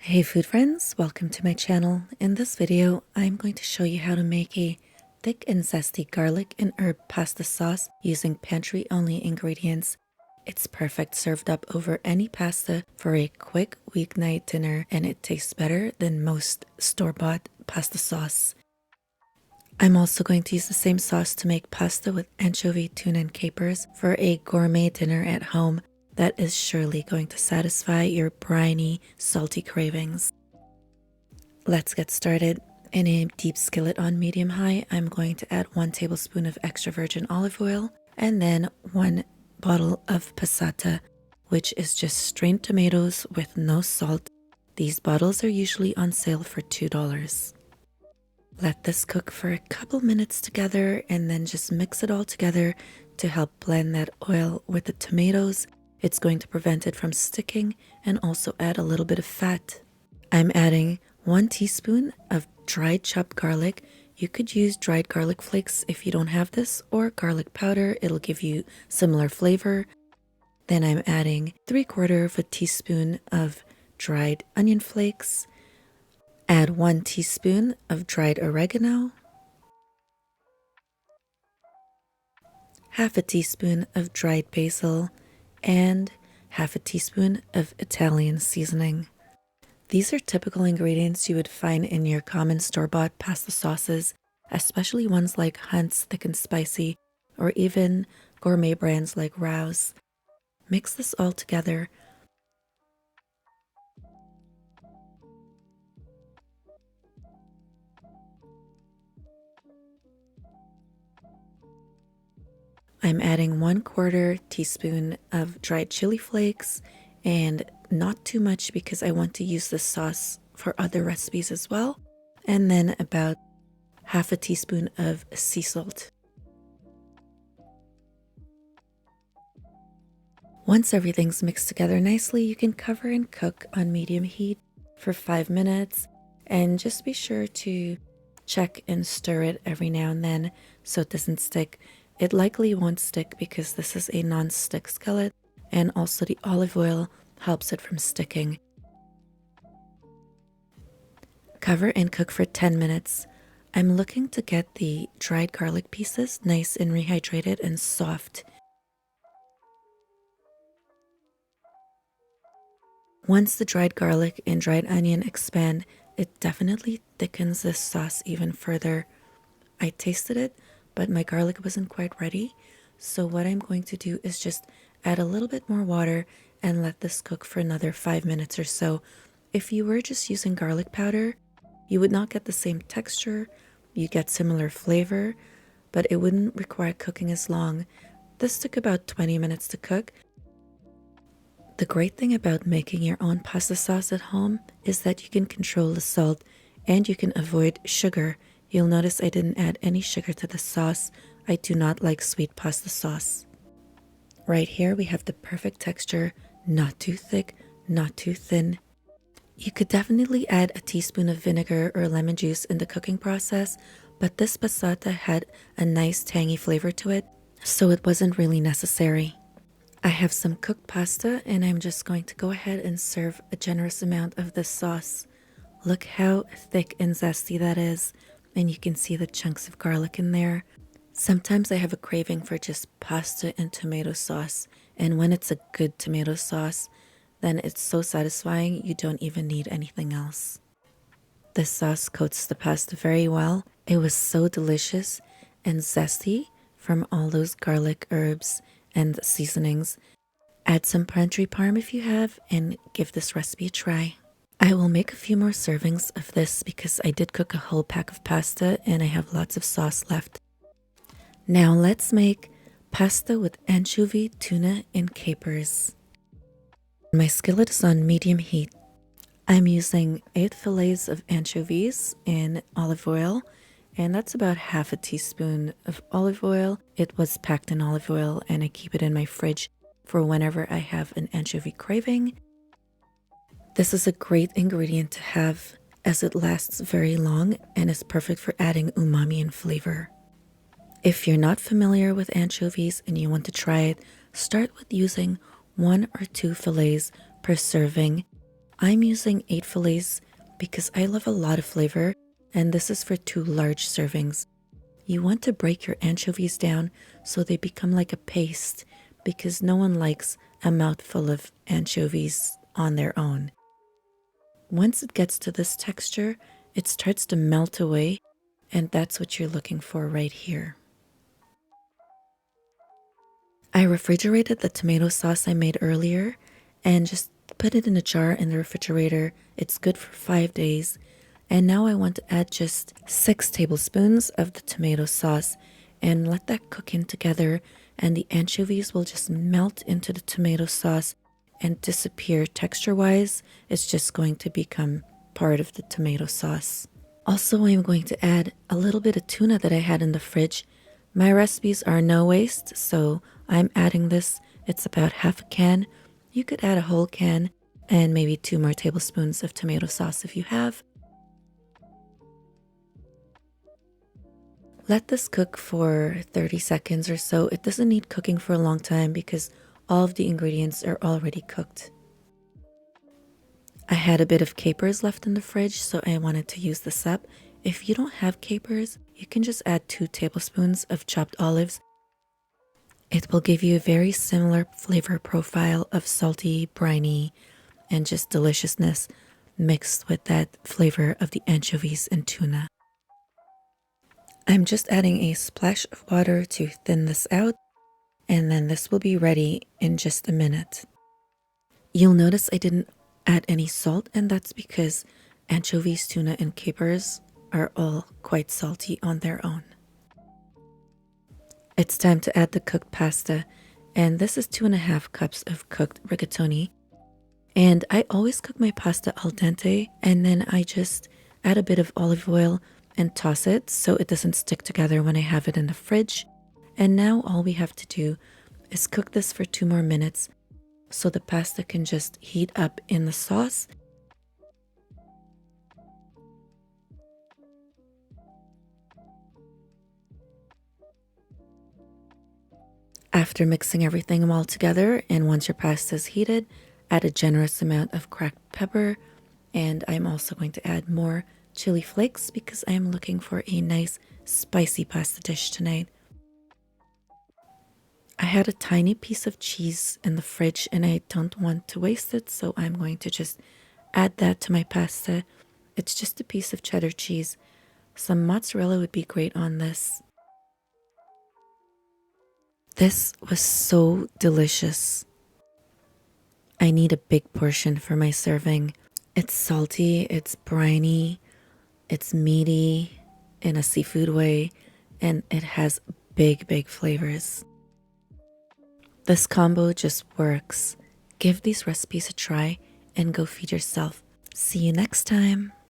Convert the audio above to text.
Hey food friends, welcome to my channel. In this video, I'm going to show you how to make a thick and zesty garlic and herb pasta sauce using pantry only ingredients. It's perfect served up over any pasta for a quick weeknight dinner, and it tastes better than most store-bought pasta sauce. I'm also going to use the same sauce to make pasta with anchovy, tuna, and capers for a gourmet dinner at home that is surely going to satisfy your briny, salty cravings. Let's get started. In a deep skillet on medium-high, I'm going to add 1 tablespoon of extra virgin olive oil and then 1 bottle of passata, which is just strained tomatoes with no salt. These bottles are usually on sale for $2. Let this cook for a couple minutes together and then just mix it all together to help blend that oil with the tomatoes. It's going to prevent it from sticking and also add a little bit of fat. I'm adding 1 teaspoon of dried chopped garlic. You could use dried garlic flakes if you don't have this, or garlic powder. It'll give you similar flavor. Then I'm adding 3/4 of a teaspoon of dried onion flakes. Add 1 teaspoon of dried oregano, half a teaspoon of dried basil, and half a teaspoon of Italian seasoning. These are typical ingredients you would find in your common store-bought pasta sauces, especially ones like Hunt's Thick and Spicy, or even gourmet brands like Rouse. Mix this all together. I'm adding 1/4 teaspoon of dried chili flakes, and not too much because I want to use this sauce for other recipes as well. And then about half a teaspoon of sea salt. Once everything's mixed together nicely, you can cover and cook on medium heat for 5 minutes, and just be sure to check and stir it every now and then so it doesn't stick. It likely won't stick because this is a non-stick skillet, and also the olive oil helps it from sticking. Cover and cook for 10 minutes. I'm looking to get the dried garlic pieces nice and rehydrated and soft. Once the dried garlic and dried onion expand, it definitely thickens this sauce even further. I tasted it, but my garlic wasn't quite ready. So what I'm going to do is just add a little bit more water and let this cook for another 5 minutes or so. If you were just using garlic powder, you would not get the same texture. You get similar flavor, but it wouldn't require cooking as long. This took about 20 minutes to cook. The great thing about making your own pasta sauce at home is that you can control the salt and you can avoid sugar. You'll notice I didn't add any sugar to the sauce. I do not like sweet pasta sauce. Right here we have the perfect texture, not too thick, not too thin. You could definitely add a teaspoon of vinegar or lemon juice in the cooking process, but this passata had a nice tangy flavor to it, so it wasn't really necessary. I have some cooked pasta and I'm just going to go ahead and serve a generous amount of this sauce. Look how thick and zesty that is, and you can see the chunks of garlic in there. Sometimes I have a craving for just pasta and tomato sauce, and when it's a good tomato sauce, then it's so satisfying you don't even need anything else. This sauce coats the pasta very well. It was so delicious and zesty from all those garlic, herbs, and seasonings. Add some pantry parm if you have, and give this recipe a try. I will make a few more servings of this because I did cook a whole pack of pasta and I have lots of sauce left. Now let's make pasta with anchovy, tuna, and capers. My skillet is on medium heat. I'm using 8 fillets of anchovies in olive oil, and that's about half a teaspoon of olive oil. It was packed in olive oil and I keep it in my fridge for whenever I have an anchovy craving. This is a great ingredient to have as it lasts very long and is perfect for adding umami and flavor. If you're not familiar with anchovies and you want to try it, start with using 1 or 2 fillets per serving. I'm using 8 fillets because I love a lot of flavor, and this is for 2 large servings. You want to break your anchovies down so they become like a paste because no one likes a mouthful of anchovies on their own. Once it gets to this texture, it starts to melt away, and that's what you're looking for right here. I refrigerated the tomato sauce I made earlier and just put it in a jar in the refrigerator. It's good for 5 days. And now I want to add just 6 tablespoons of the tomato sauce and let that cook in together, and the anchovies will just melt into the tomato sauce and disappear. Texture-wise, it's just going to become part of the tomato sauce. Also, I'm going to add a little bit of tuna that I had in the fridge. My recipes are no waste, so I'm adding this. It's about half a can. You could add a whole can and maybe 2 more tablespoons of tomato sauce if you have. Let this cook for 30 seconds or so. It doesn't need cooking for a long time because all of the ingredients are already cooked. I had a bit of capers left in the fridge, so I wanted to use this up. If you don't have capers, you can just add 2 tablespoons of chopped olives. It will give you a very similar flavor profile of salty, briny, and just deliciousness mixed with that flavor of the anchovies and tuna. I'm just adding a splash of water to thin this out, and then this will be ready in just a minute. You'll notice I didn't add any salt, and that's because anchovies, tuna, and capers are all quite salty on their own. It's time to add the cooked pasta, and this is 2.5 cups of cooked rigatoni. And I always cook my pasta al dente, and then I just add a bit of olive oil and toss it so it doesn't stick together when I have it in the fridge. And now all we have to do is cook this for 2 more minutes so the pasta can just heat up in the sauce. After mixing everything all together, and once your pasta is heated, add a generous amount of cracked pepper, and I'm also going to add more chili flakes because I'm looking for a nice spicy pasta dish tonight. I had a tiny piece of cheese in the fridge and I don't want to waste it, so I'm going to just add that to my pasta. It's just a piece of cheddar cheese. Some mozzarella would be great on this. This was so delicious. I need a big portion for my serving. It's salty, it's briny, it's meaty in a seafood way, and it has big flavors. This combo just works. Give these recipes a try and go feed yourself. See you next time.